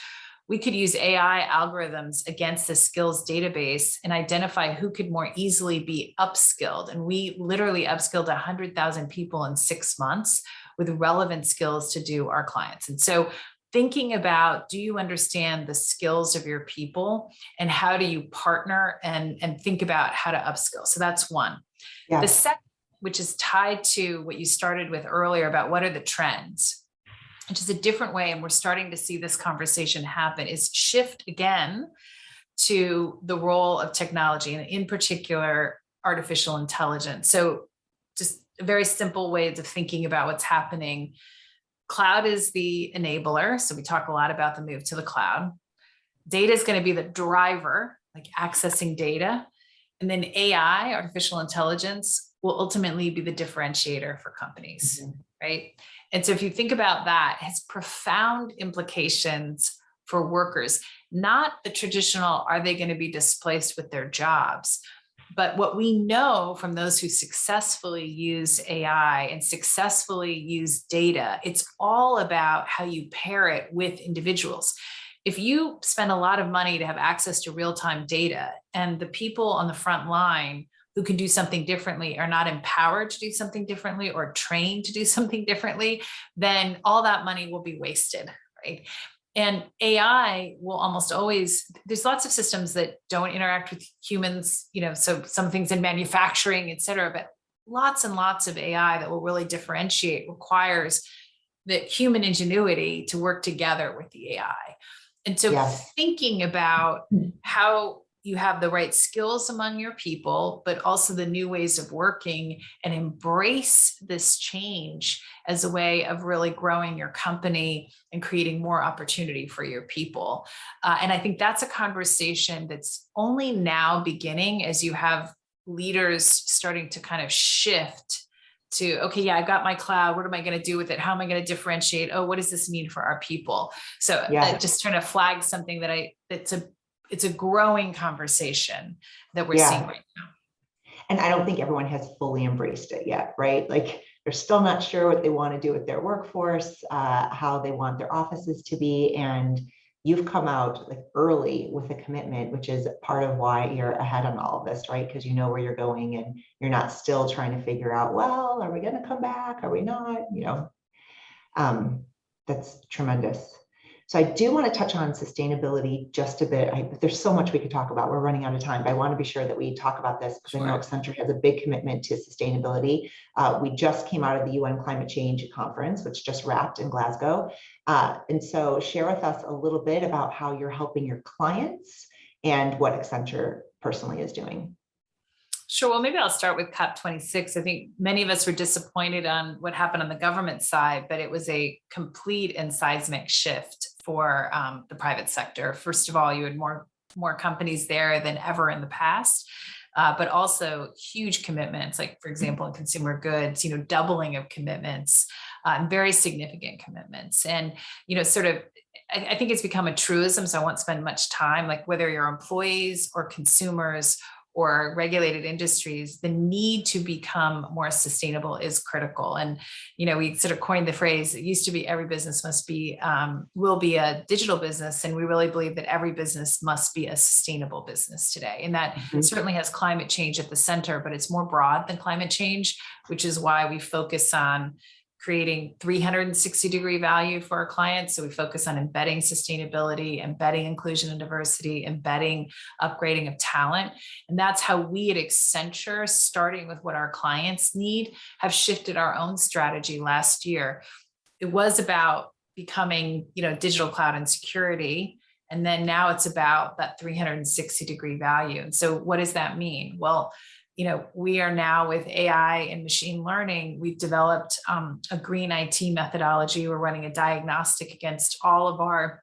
We could use AI algorithms against the skills database and identify who could more easily be upskilled. And we literally upskilled 100,000 people in 6 months with relevant skills to do our clients. And so thinking about, do you understand the skills of your people and how do you partner and think about how to upskill? So that's one. Yeah. The second, which is tied to what you started with earlier about what are the trends, which is a different way, and we're starting to see this conversation happen, is shift again to the role of technology and in particular, artificial intelligence. So just very simple ways of thinking about what's happening. Cloud is the enabler. So we talk a lot about the move to the cloud. Data is going to be the driver, like accessing data. And then AI, artificial intelligence, will ultimately be the differentiator for companies, right? And so if you think about that, it has profound implications for workers, not the traditional, are they going to be displaced with their jobs? But what we know from those who successfully use AI and successfully use data, it's all about how you pair it with individuals. If you spend a lot of money to have access to real-time data and the people on the front line who can do something differently are not empowered to do something differently or trained to do something differently, then all that money will be wasted, right? And AI will almost always, there's lots of systems that don't interact with humans, so some things in manufacturing, et cetera, but lots and lots of AI that will really differentiate requires the human ingenuity to work together with the AI. And so thinking about how you have the right skills among your people, but also the new ways of working, and embrace this change as a way of really growing your company and creating more opportunity for your people. And I think that's a conversation that's only now beginning as you have leaders starting to kind of shift to, okay, yeah, I've got my cloud. What am I going to do with it? How am I going to differentiate? Oh, what does this mean for our people? So just trying to flag something that it's a growing conversation that we're seeing right now. And I don't think everyone has fully embraced it yet, right? Like they're still not sure what they want to do with their workforce, how they want their offices to be. And you've come out like early with a commitment, which is part of why you're ahead on all of this, right? Because you know where you're going and you're not still trying to figure out, well, are we going to come back? Are we not? That's tremendous. So I do want to touch on sustainability just a bit. There's so much we could talk about. We're running out of time, but I want to be sure that we talk about this because I know Accenture has a big commitment to sustainability. We just came out of the UN Climate Change Conference, which just wrapped in Glasgow. And so share with us a little bit about how you're helping your clients and what Accenture personally is doing. Sure. Well, maybe I'll start with COP26. I think many of us were disappointed on what happened on the government side, but it was a complete and seismic shift for the private sector. First of all, you had more companies there than ever in the past, but also huge commitments, like, for example, in consumer goods, doubling of commitments, very significant commitments. And, I think it's become a truism, so I won't spend much time, like whether you're employees or consumers or regulated industries, the need to become more sustainable is critical. And, we sort of coined the phrase, it used to be every business will be a digital business. And we really believe that every business must be a sustainable business today. And that certainly has climate change at the center, but it's more broad than climate change, which is why we focus on creating 360-degree value for our clients. So we focus on embedding sustainability, embedding inclusion and diversity, embedding upgrading of talent. And that's how we at Accenture, starting with what our clients need, have shifted our own strategy last year. It was about becoming, digital cloud and security. And then now it's about that 360-degree value. And so what does that mean? Well, we are now with AI and machine learning, we've developed a green IT methodology. We're running a diagnostic against all of our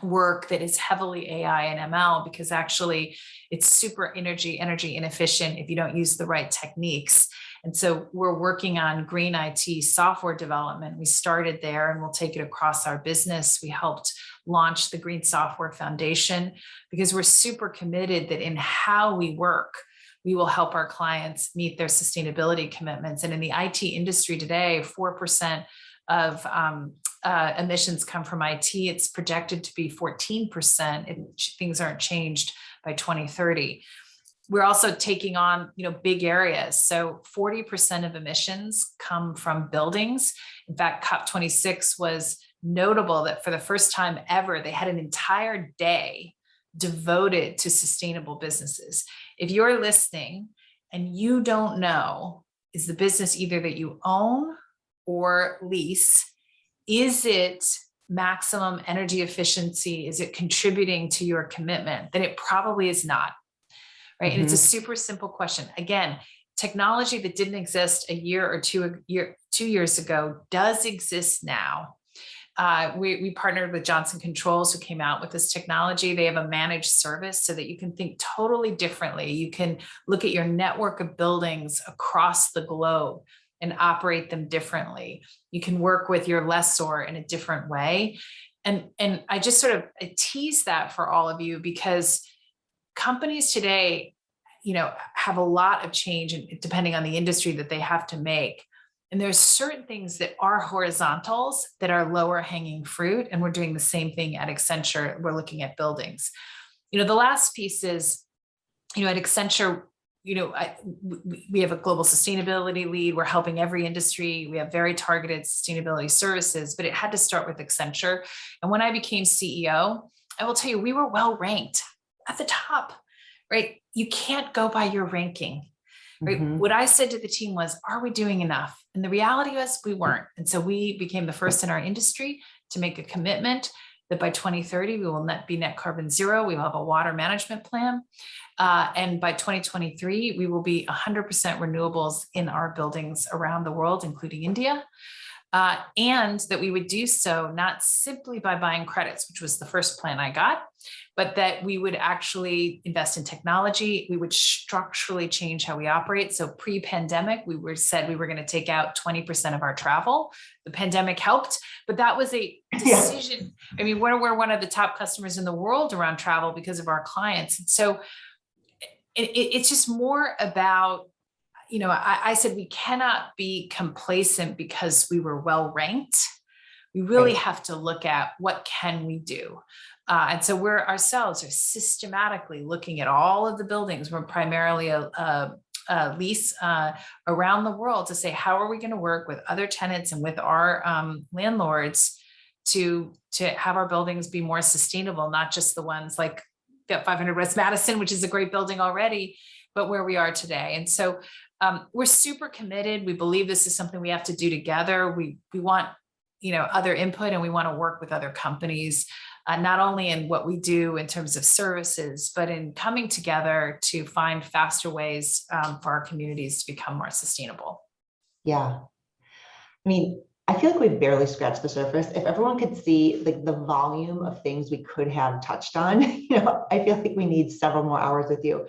work that is heavily AI and ML, because actually it's super energy inefficient if you don't use the right techniques. And so we're working on green IT software development. We started there and we'll take it across our business. We helped launch the Green Software Foundation because we're super committed that in how we work, we will help our clients meet their sustainability commitments. And in the IT industry today, 4% of emissions come from IT. It's projected to be 14% if things aren't changed by 2030. We're also taking on, big areas. So 40% of emissions come from buildings. In fact, COP26 was notable that for the first time ever, they had an entire day devoted to sustainable businesses. If you're listening and you don't know, is the business either that you own or lease? Is it maximum energy efficiency? Is it contributing to your commitment? Then it probably is not, right? And it's a super simple question. Again, technology that didn't exist a year or 2 years ago does exist now. We partnered with Johnson Controls, who came out with this technology. They have a managed service so that you can think totally differently. You can look at your network of buildings across the globe and operate them differently. You can work with your lessor in a different way. And I just sort of tease that for all of you, because companies today, have a lot of change, and depending on the industry that they have to make. And there's certain things that are horizontals that are lower hanging fruit. And we're doing the same thing at Accenture. We're looking at buildings. The last piece is, at Accenture, we have a global sustainability lead. We're helping every industry. We have very targeted sustainability services, but it had to start with Accenture. And when I became CEO, I will tell you, we were well ranked at the top, right? You can't go by your ranking. Right. Mhm. What I said to the team was, are we doing enough? And the reality was we weren't. And so we became the first in our industry to make a commitment that by 2030, we will be net carbon zero. We will have a water management plan. And by 2023, we will be 100% renewables in our buildings around the world, including India. And that we would do so not simply by buying credits, which was the first plan I got, but that we would actually invest in technology. We would structurally change how we operate. So pre-pandemic, said we were going to take out 20% of our travel. The pandemic helped, but that was a decision. I mean, we're one of the top customers in the world around travel because of our clients. And so it's just more about, I said we cannot be complacent because we were well ranked. We really have to look at what can we do. And so we're ourselves are systematically looking at all of the buildings. We're primarily a lease around the world to say, how are we going to work with other tenants and with our landlords to have our buildings be more sustainable, not just the ones like 500 West Madison, which is a great building already, but where we are today. And so we're super committed. We believe this is something we have to do together. We want, other input, and we want to work with other companies, not only in what we do in terms of services, but in coming together to find faster ways for our communities to become more sustainable. Yeah. I mean, I feel like we've barely scratched the surface. If everyone could see like the volume of things we could have touched on, I feel like we need several more hours with you.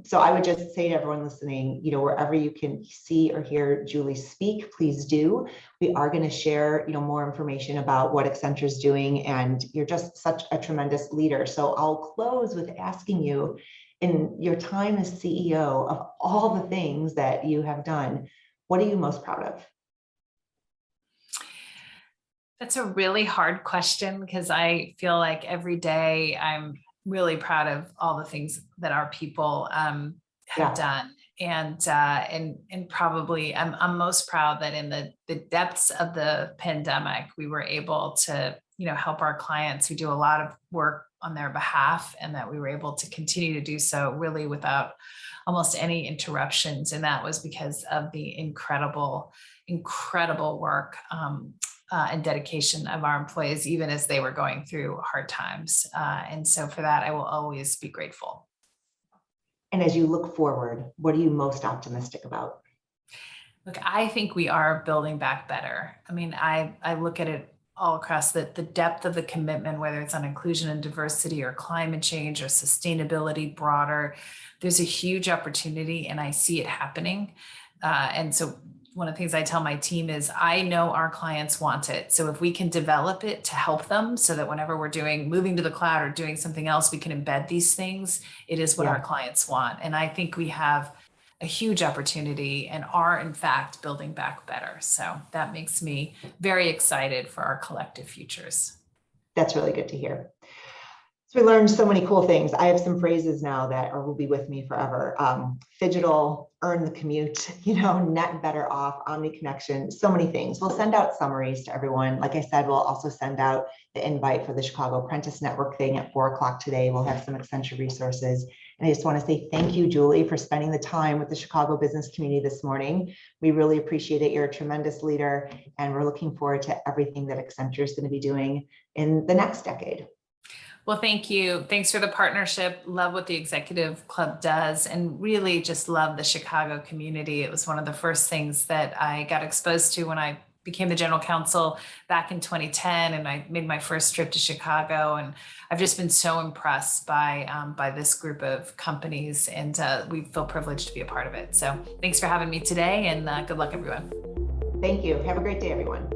So I would just say to everyone listening, wherever you can see or hear Julie speak, please do. We are going to share, more information about what Accenture is doing, and you're just such a tremendous leader. So I'll close with asking you, in your time as CEO, of all the things that you have done, what are you most proud of? That's a really hard question, because I feel like every day I'm really proud of all the things that our people have done. And probably I'm most proud that in the depths of the pandemic, we were able to, help our clients who do a lot of work on their behalf, and that we were able to continue to do so really without almost any interruptions. And that was because of the incredible work and dedication of our employees, even as they were going through hard times. And so for that, I will always be grateful. And as you look forward, what are you most optimistic about? Look, I think we are building back better. I mean, I look at it all across the depth of the commitment, whether it's on inclusion and diversity or climate change or sustainability broader. There's a huge opportunity, and I see it happening. And so one of the things I tell my team is, I know our clients want it. So if we can develop it to help them, so that whenever we're moving to the cloud or doing something else, we can embed these things, it is what our clients want. And I think we have a huge opportunity and are in fact building back better. So that makes me very excited for our collective futures. That's really good to hear. So we learned so many cool things. I have some phrases now that will be with me forever. Phygital, earn the commute, net better off, omni connection, so many things. We'll send out summaries to everyone. Like I said, we'll also send out the invite for the Chicago Apprentice Network thing at 4 o'clock today. We'll have some Accenture resources. And I just want to say thank you, Julie, for spending the time with the Chicago business community this morning. We really appreciate it. You're a tremendous leader, and we're looking forward to everything that Accenture is going to be doing in the next decade. Well, thank you. Thanks for the partnership. Love what the Executive Club does and really just love the Chicago community. It was one of the first things that I got exposed to when I became the general counsel back in 2010, and I made my first trip to Chicago. And I've just been so impressed by this group of companies, and we feel privileged to be a part of it. So thanks for having me today, and good luck, everyone. Thank you. Have a great day, everyone.